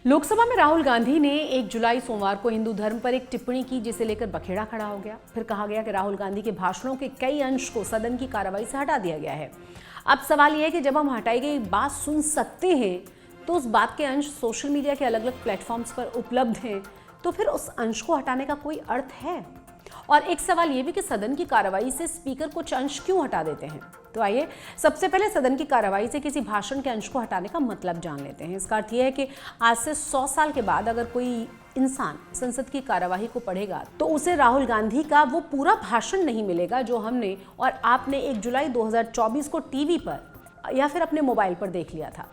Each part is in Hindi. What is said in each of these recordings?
लोकसभा में राहुल गांधी ने 1 जुलाई सोमवार को हिंदू धर्म पर एक टिप्पणी की जिसे लेकर बखेड़ा खड़ा हो गया। फिर कहा गया कि राहुल गांधी के भाषणों के कई अंश को सदन की कार्रवाई से हटा दिया गया है। अब सवाल यह है कि जब हम हटाई गई बात सुन सकते हैं तो उस बात के अंश सोशल मीडिया के अलग अलग प्लेटफॉर्म्स पर उपलब्ध हैं, तो फिर उस अंश को हटाने का कोई अर्थ है? और एक सवाल यह भी कि सदन की कार्रवाई से स्पीकर कुछ अंश क्यों हटा देते हैं। तो आइए सबसे पहले सदन की कार्रवाई से किसी भाषण के अंश को हटाने का मतलब जान लेते हैं। इसका अर्थ यह है कि आज से 100 साल के बाद अगर कोई इंसान संसद की कार्यवाही को पढ़ेगा तो उसे राहुल गांधी का वो पूरा भाषण नहीं मिलेगा जो हमने और आपने 1 जुलाई 2024 को टीवी पर या फिर अपने मोबाइल पर देख लिया था।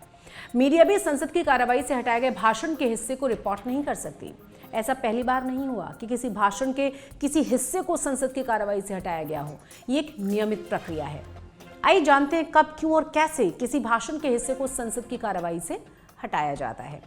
मीडिया भी संसद की कार्रवाई से हटाए गए भाषण के हिस्से को रिपोर्ट नहीं कर सकती। ऐसा पहली बार नहीं हुआ कि किसी भाषण के किसी हिस्से को संसद की कार्रवाई से हटाया गया हो। ये एक नियमित प्रक्रिया है। आइए जानते हैं कब, क्यों और कैसे किसी भाषण के हिस्से को संसद की कार्रवाई से हटाया जाता है।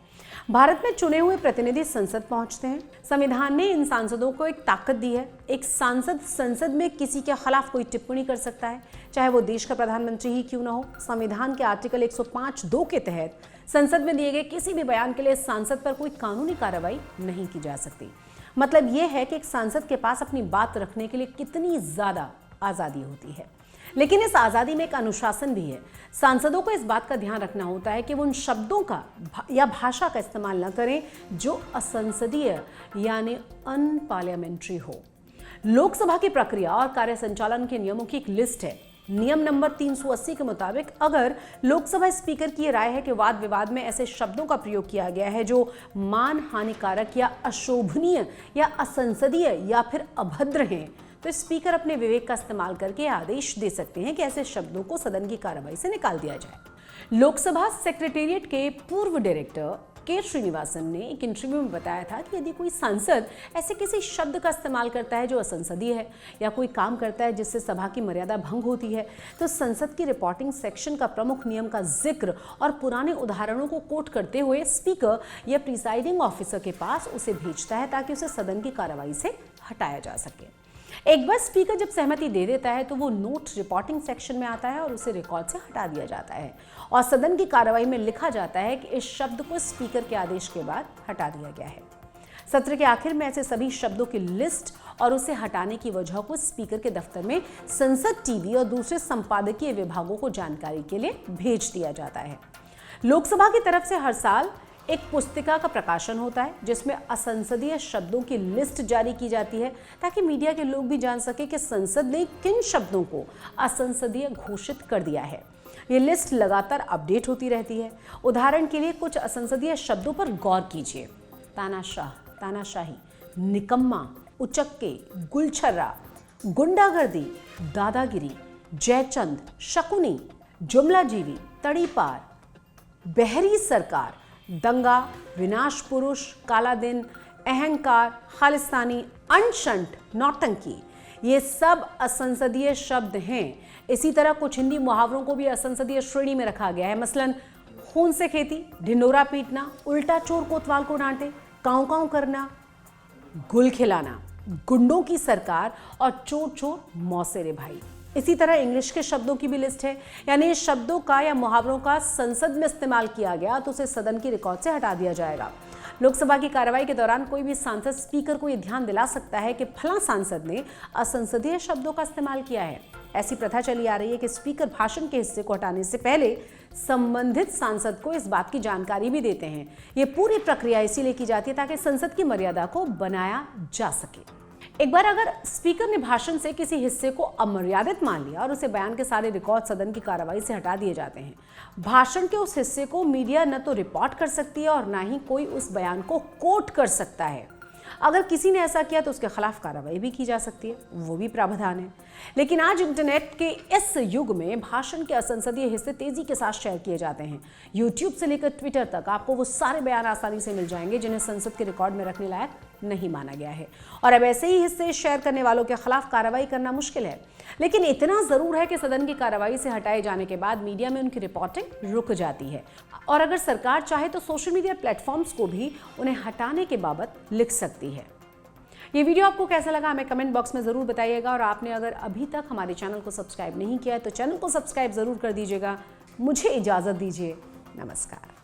भारत में चुने हुए प्रतिनिधि संसद पहुंचते हैं। संविधान ने इन सांसदों को एक ताकत दी है। एक सांसद संसद में किसी के खिलाफ कोई टिप्पणी कर सकता है, चाहे वो देश का प्रधानमंत्री ही क्यों ना हो। संविधान के आर्टिकल 105(2) के तहत संसद में दिए गए किसी भी बयान के लिए सांसद पर कोई कानूनी कार्रवाई नहीं की जा सकती। मतलब यह है कि एक सांसद के पास अपनी बात रखने के लिए कितनी ज्यादा आजादी होती है। लेकिन इस आजादी में एक अनुशासन भी है। सांसदों को इस बात का ध्यान रखना होता है कि वो उन शब्दों का या भाषा का इस्तेमाल न करें जो असंसदीय यानी अनपार्लियामेंट्री हो। लोकसभा की प्रक्रिया और कार्य संचालन के नियमों की एक लिस्ट है। नियम नंबर 380 के मुताबिक अगर लोकसभा स्पीकर की राय है कि वाद विवाद में ऐसे शब्दों का प्रयोग किया गया है जो मान हानिकारक या अशोभनीय या असंसदीय या फिर अभद्र हैं, तो स्पीकर अपने विवेक का इस्तेमाल करके आदेश दे सकते हैं कि ऐसे शब्दों को सदन की कार्रवाई से निकाल दिया जाए। लोकसभा सेक्रेटेरिएट के पूर्व डायरेक्टर के श्रीनिवासन ने एक इंटरव्यू में बताया था कि यदि कोई सांसद ऐसे किसी शब्द का इस्तेमाल करता है जो असंसदीय है या कोई काम करता है जिससे सभा की मर्यादा भंग होती है, तो संसद की रिपोर्टिंग सेक्शन का प्रमुख नियम का जिक्र और पुराने उदाहरणों को कोट करते हुए स्पीकर या प्रिसाइडिंग ऑफिसर के पास उसे भेजता है ताकि उसे सदन की कार्रवाई से हटाया जा सके। एक बार स्पीकर जब सहमति दे देता है तो वो नोट रिपोर्टिंग सेक्शन में आता है और उसे रिकॉर्ड से हटा दिया जाता है और सदन की कार्रवाई में लिखा जाता है कि इस शब्द को स्पीकर के आदेश के बाद हटा दिया गया है। सत्र के आखिर में ऐसे सभी शब्दों की लिस्ट और उसे हटाने की वजह को स्पीकर के दफ्तर में संसद टीवी और दूसरे संपादकीय विभागों को जानकारी के लिए भेज दिया जाता है। लोकसभा की तरफ से हर साल एक पुस्तिका का प्रकाशन होता है जिसमें असंसदीय शब्दों की लिस्ट जारी की जाती है ताकि मीडिया के लोग भी जान सके कि संसद ने किन शब्दों को असंसदीय घोषित कर दिया है। ये लिस्ट लगातार अपडेट होती रहती है। उदाहरण के लिए कुछ असंसदीय शब्दों पर गौर कीजिए। तानाशाह, तानाशाही, निकम्मा, उचक्के, गुलछर्रा, गुंडागर्दी, दादागिरी, जयचंद, शकुनी, जुमलाजीवी, तड़ीपार, बहरी सरकार, दंगा, विनाश पुरुष, काला दिन, अहंकार, खालिस्तानी, अनशंट, नौटंकी, ये सब असंसदीय शब्द हैं। इसी तरह कुछ हिंदी मुहावरों को भी असंसदीय श्रेणी में रखा गया है। मसलन खून से खेती, ढिंडोरा पीटना, उल्टा चोर कोतवाल को डांटे, कांव कांव करना, गुल खिलाना, गुंडों की सरकार और चोर चोर मौसेरे भाई। इसी तरह इंग्लिश के शब्दों की भी लिस्ट है, यानी इस शब्दों का या मुहावरों का संसद में इस्तेमाल किया गया तो उसे सदन की रिकॉर्ड से हटा दिया जाएगा। लोकसभा की कार्रवाई के दौरान कोई भी सांसद स्पीकर को यह ध्यान दिला सकता है कि फलां सांसद ने असंसदीय शब्दों का इस्तेमाल किया है। ऐसी प्रथा चली आ रही है कि स्पीकर भाषण के हिस्से को हटाने से पहले संबंधित सांसद को इस बात की जानकारी भी देते हैं। ये पूरी प्रक्रिया इसीलिए की जाती है ताकि संसद की मर्यादा को बनाया जा सके। एक बार अगर स्पीकर ने भाषण से किसी हिस्से को अमर्यादित मान लिया और उसे बयान के सारे रिकॉर्ड सदन की कार्रवाई से हटा दिए जाते हैं। भाषण के उस हिस्से को मीडिया न तो रिपोर्ट कर सकती है और ना ही कोई उस बयान को कोट कर सकता है। अगर किसी ने ऐसा किया तो उसके खिलाफ कार्रवाई भी की जा सकती है, वो भी प्रावधान है। लेकिन आज इंटरनेट के इस युग में भाषण के असंसदीय हिस्से तेजी के साथ शेयर किए जाते हैं। यूट्यूब से लेकर ट्विटर तक आपको वो सारे बयान आसानी से मिल जाएंगे जिन्हें संसद के रिकॉर्ड में रखने लायक नहीं माना गया है। और अब ऐसे ही हिस्से शेयर करने वालों के खिलाफ कार्रवाई करना मुश्किल है। लेकिन इतना जरूर है कि सदन की कार्रवाई से हटाए जाने के बाद मीडिया में उनकी रिपोर्टिंग रुक जाती है और अगर सरकार चाहे तो सोशल मीडिया प्लेटफॉर्म्स को भी उन्हें हटाने के बाबत लिख सकती है। ये वीडियो आपको कैसा लगा हमें कमेंट बॉक्स में जरूर बताइएगा और आपने अगर अभी तक हमारे चैनल को सब्सक्राइब नहीं किया है तो चैनल को सब्सक्राइब जरूर कर दीजिएगा। मुझे इजाजत दीजिए। नमस्कार।